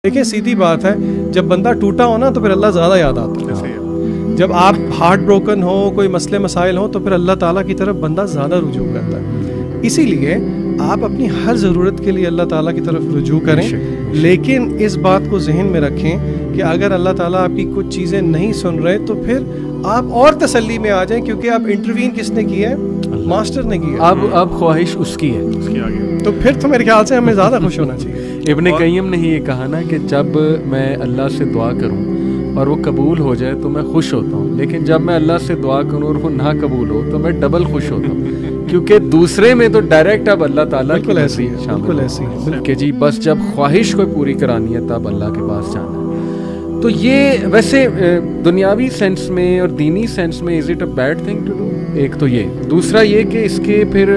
دیکھیں سیدھی بات ہے, جب بندہ ٹوٹا ہو نا تو پھر اللہ زیادہ یاد آتا ہے. جب آپ ہارٹ بروکن ہو, کوئی مسئلے مسائل ہوں, تو پھر اللہ تعالیٰ کی طرف بندہ زیادہ رجوع کرتا ہے. اسی لیے آپ اپنی ہر ضرورت کے لیے اللہ تعالیٰ کی طرف رجوع کریں, لیکن اس بات کو ذہن میں رکھیں کہ اگر اللہ تعالیٰ آپ کی کچھ چیزیں نہیں سن رہے تو پھر آپ اور تسلی میں آ جائیں, کیونکہ اب انٹروین کس نے کی ہے؟ ماسٹر نے کی ہے. اب خواہش اس کی ہے, اس کی آگے. تو پھر تو میرے خیال سے ہمیں زیادہ خوش ہونا چاہیے. ابن قیم نے یہ کہا نا کہ جب میں اللہ سے دعا کروں اور وہ قبول ہو جائے تو میں خوش ہوتا ہوں, لیکن جب میں اللہ سے دعا کروں اور وہ نہ قبول ہو تو میں ڈبل خوش ہوتا ہوں, کیونکہ دوسرے میں تو ڈائریکٹ اب اللہ تعالیٰ کی ایسی ہے, بالکل ایسی ہے کہ جی بس جب خواہش کو پوری کرانی ہے تب اللہ کے پاس جانا ہے. تو یہ ویسے دنیاوی سینس میں اور دینی سینس میں is it a bad thing to do? ایک تو یہ, دوسرا یہ کہ اس کے پھر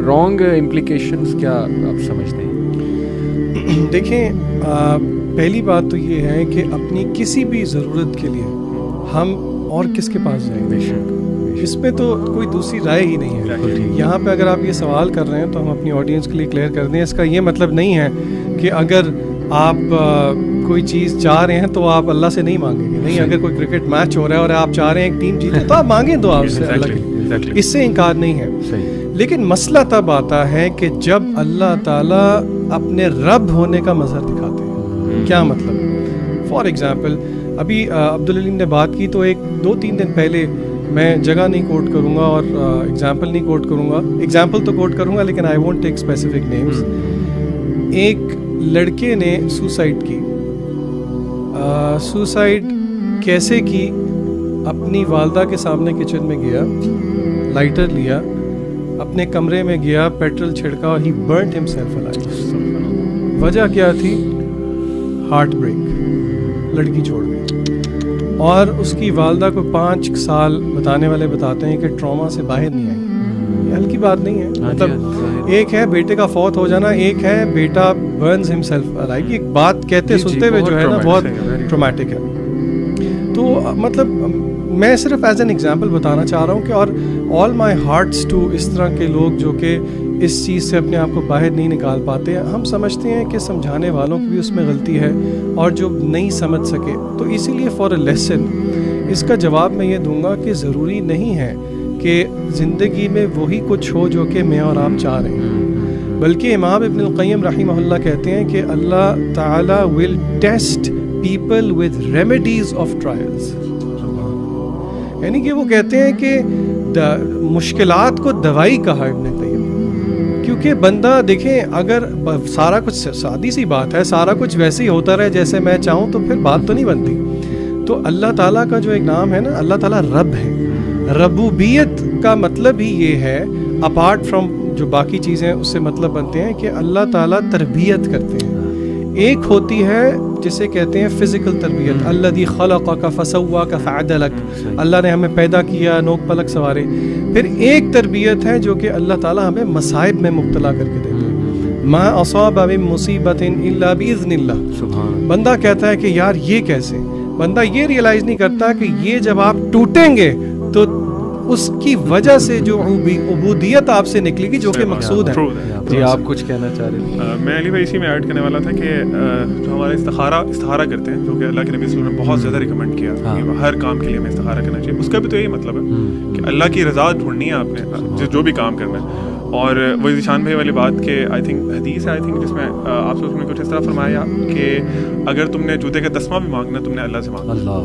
رانگ امپلیکیشنز کیا آپ سمجھتے ہیں؟ دیکھیں پہلی بات تو یہ ہے کہ اپنی کسی بھی ضرورت کے لیے ہم اور کس کے پاس جائیں گے؟ اس پہ تو کوئی دوسری رائے ہی نہیں ہے. یہاں پہ اگر آپ یہ سوال کر رہے ہیں تو ہم اپنی آڈینس کے لیے کلیئر کر دیں, اس کا یہ مطلب نہیں ہے کہ اگر آپ کوئی چیز چاہ رہے ہیں تو آپ اللہ سے نہیں مانگیں گے. نہیں, اگر کوئی کرکٹ میچ ہو رہا ہے اور آپ چاہ رہے ہیں ایک ٹیم جیتے تو آپ مانگیں دعا سے اللہ کی, اس سے انکار نہیں ہے. لیکن مسئلہ تب آتا ہے کہ جب اللہ تعالیٰ اپنے رب ہونے کا مظہر دکھاتے ہیں. کیا مطلب؟ فار ایگزامپل ابھی عبدالعلیم نے بات کی تو ایک 2-3 دن پہلے, میں جگہ نہیں کوٹ کروں گا اور ایگزامپل نہیں کوٹ کروں گا, ایگزامپل تو کوٹ کروں گا لیکن I won't take specific names. ایک لڑکے نے سوسائڈ کی. سوسائڈ کیسے کی؟ اپنی والدہ کے سامنے کچن میں گیا, لائٹر لیا, اپنے کمرے میں گیا, پیٹرول چھڑکا اور ہی برنٹ ہمسیلف الائیو. وجہ کیا تھی؟ ہارٹ بریک, لڑکی چھوڑ گئی. اور اس کی والدہ کو 5 سال بتانے والے بتاتے ہیں کہ ٹراما سے باہر نہیں آئی. یہ ہلکی بات نہیں ہے. مطلب ایک ہے بیٹے کا فوت ہو جانا, ایک ہے بیٹا برنز ہمسیلف الائیو. ایک بات کہتے سنتے ہوئے جو ہے نا بہت ٹرامیٹک ہے. تو مطلب میں صرف ایز این ایگزامپل بتانا چاہ رہا ہوں کہ, اور آل مائی ہارٹس ٹو اس طرح کے لوگ جو کہ اس چیز سے اپنے آپ کو باہر نہیں نکال پاتے. ہم سمجھتے ہیں کہ سمجھانے والوں کی بھی اس میں غلطی ہے اور جو نہیں سمجھ سکے, تو اسی لیے فار اے لیسن اس کا جواب میں یہ دوں گا کہ ضروری نہیں ہے کہ زندگی میں وہی کچھ ہو جو کہ میں اور آپ چاہ رہے ہیں, بلکہ امام ابن القیم رحمہ اللہ کہتے ہیں کہ اللہ تعالیٰ will test people with remedies of trials. یعنی کہ وہ کہتے ہیں کہ مشکلات کو دوائی کہا ابن قیم, کیونکہ بندہ دیکھیں اگر سارا کچھ, سادی سی بات ہے, سارا کچھ ویسے ہی ہوتا رہے جیسے میں چاہوں تو پھر بات تو نہیں بنتی. تو اللہ تعالیٰ کا جو ایک نام ہے نا, اللہ تعالیٰ رب ہے. ربوبیت کا مطلب ہی یہ ہے, اپارٹ فرام جو باقی چیزیں اس سے مطلب بنتے ہیں, کہ اللہ تعالیٰ تربیت کرتے ہیں. ایک ہوتی ہے جسے کہتے ہیں فزیکل تربیت, الذی خلقک فسواک فعدلک, اللہ نے ہمیں پیدا کیا, نوک پلک سوارے. پھر ایک تربیت ہے جو کہ اللہ تعالیٰ ہمیں مصائب میں مبتلا کر کے دیتے ہیں. ما اصاب من مصیبت الا باذن اللہ. بندہ کہتا ہے کہ یار یہ کیسے, بندہ یہ ریئلائز نہیں کرتا کہ یہ جب آپ ٹوٹیں گے تو اس کی وجہ سے جو عبودیت آپ سے نکلے گی جو کہ مقصود ہے. جی آپ کچھ کہنا چاہ رہے ہیں؟ میں علی بھائی اسی میں ایڈ کرنے والا تھا کہ جو ہمارے استخارہ کرتے ہیں, جو کہ اللہ کے نبی صلی اللہ علیہ وسلم نے بہت زیادہ ریکمینڈ کیا کہ ہر کام کے لیے ہمیں استخارہ کرنا چاہیے, اس کا بھی تو یہی مطلب ہے کہ اللہ کی رضا ڈھونڈنی ہے آپ نے جو بھی کام کرنا ہے. اور وہ ذیشان بھائی والی بات کہ آئی تھنک حدیث ہے, جس میں آپ سے اس میں کچھ اس طرح فرمایا کہ اگر تم نے جوتے کا تسمہ بھی مانگنا تم نے اللہ سے مانگنا.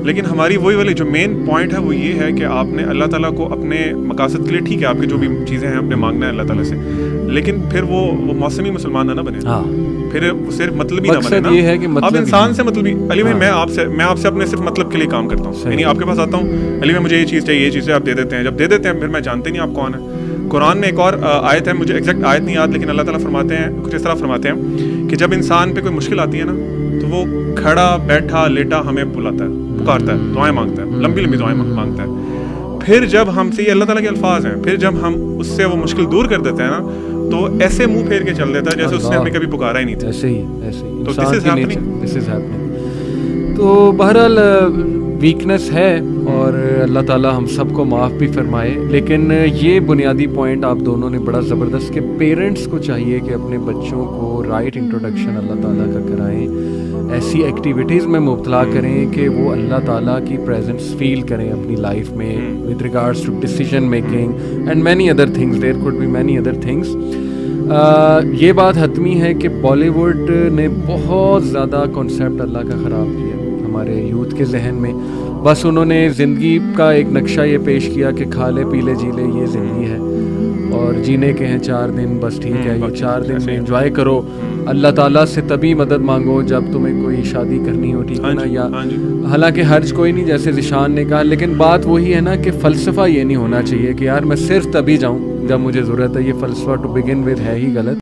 لیکن ہماری وہی والی جو مین پوائنٹ ہے وہ یہ ہے کہ آپ نے اللہ تعالیٰ کو اپنے مقاصد کے لیے, ٹھیک ہے آپ کی جو بھی چیزیں ہیں آپ نے مانگنا ہے اللہ تعالیٰ سے, لیکن پھر وہ موسمی مسلمان نہ بنے, پھر صرف مطلبی نہ بنے نا. اب انسان سے مطلبی, علی بھائی میں آپ سے اپنے صرف مطلب کے لیے کام کرتا ہوں, یعنی آپ کے پاس آتا ہوں, علی بھائی مجھے یہ چیز چاہیے, یہ چیزیں آپ دے دیتے ہیں, جب دے دیتے ہیں پھر میں جانتے نہیں آپ کون ہیں. قرآن میں ایک اور آیت ہے, مجھے ایگزیکٹ آیت نہیں یاد, لیکن اللہ تعالیٰ فرماتے ہیں کچھ اس طرح فرماتے ہیں کہ جب انسان پہ کوئی مشکل آتی ہے نا تو وہ کھڑا بیٹھا لیٹا ہمیں بلاتا ہے, پکارتا ہے, دعائیں مانگتا ہے, لمبی لمبی دعائیں مانگتا ہے. پھر جب ہم سے, یہ اللہ تعالیٰ کے الفاظ ہیں, پھر جب ہم اس سے وہ مشکل دور کر دیتے ہیں نا تو ایسے منہ پھیر کے چل دیتا ہے جیسے اس نے ہمیں کبھی پکارا ہی نہیں تھا. ایسے ہی تو دس از ہیپننگ. تو بہرحال ویکنس ہے اور اللہ تعالیٰ ہم سب کو معاف بھی فرمائے. لیکن یہ بنیادی پوائنٹ آپ دونوں نے بڑا زبردست کہ پیرنٹس کو چاہیے کہ اپنے بچوں کو رائٹ انٹروڈکشن اللہ تعالیٰ کا کرائیں. ایسی ایکٹیویٹیز میں مبتلا کریں کہ وہ اللہ تعالیٰ کی پریزنس فیل کریں اپنی لائف میں with regards to decision making and many other things. There could be many other things. یہ بات حتمی ہے کہ بالی ووڈ نے بہت زیادہ کانسیپٹ اللہ کا خراب کیا ہمارے یوتھ کے ذہن میں. بس انہوں نے زندگی کا ایک نقشہ یہ پیش کیا کہ کھا لے پی لے جی لے یہ زندگی ہے اور جینے کے ہیں 4 دن, بس ٹھیک ہے یہ 4 دن میں انجوائے کرو. اللہ تعالیٰ سے تبھی مدد مانگو جب تمہیں کوئی شادی کرنی ہو, ٹھیک ہے نا. یا حالانکہ حرج کوئی نہیں جیسے ذیشان نے کہا, لیکن بات وہی ہے نا کہ فلسفہ یہ نہیں ہونا چاہیے کہ یار میں صرف تبھی جاؤں جب مجھے ضرورت ہے. یہ فلسفہ ٹو بگن ود ہے ہی غلط.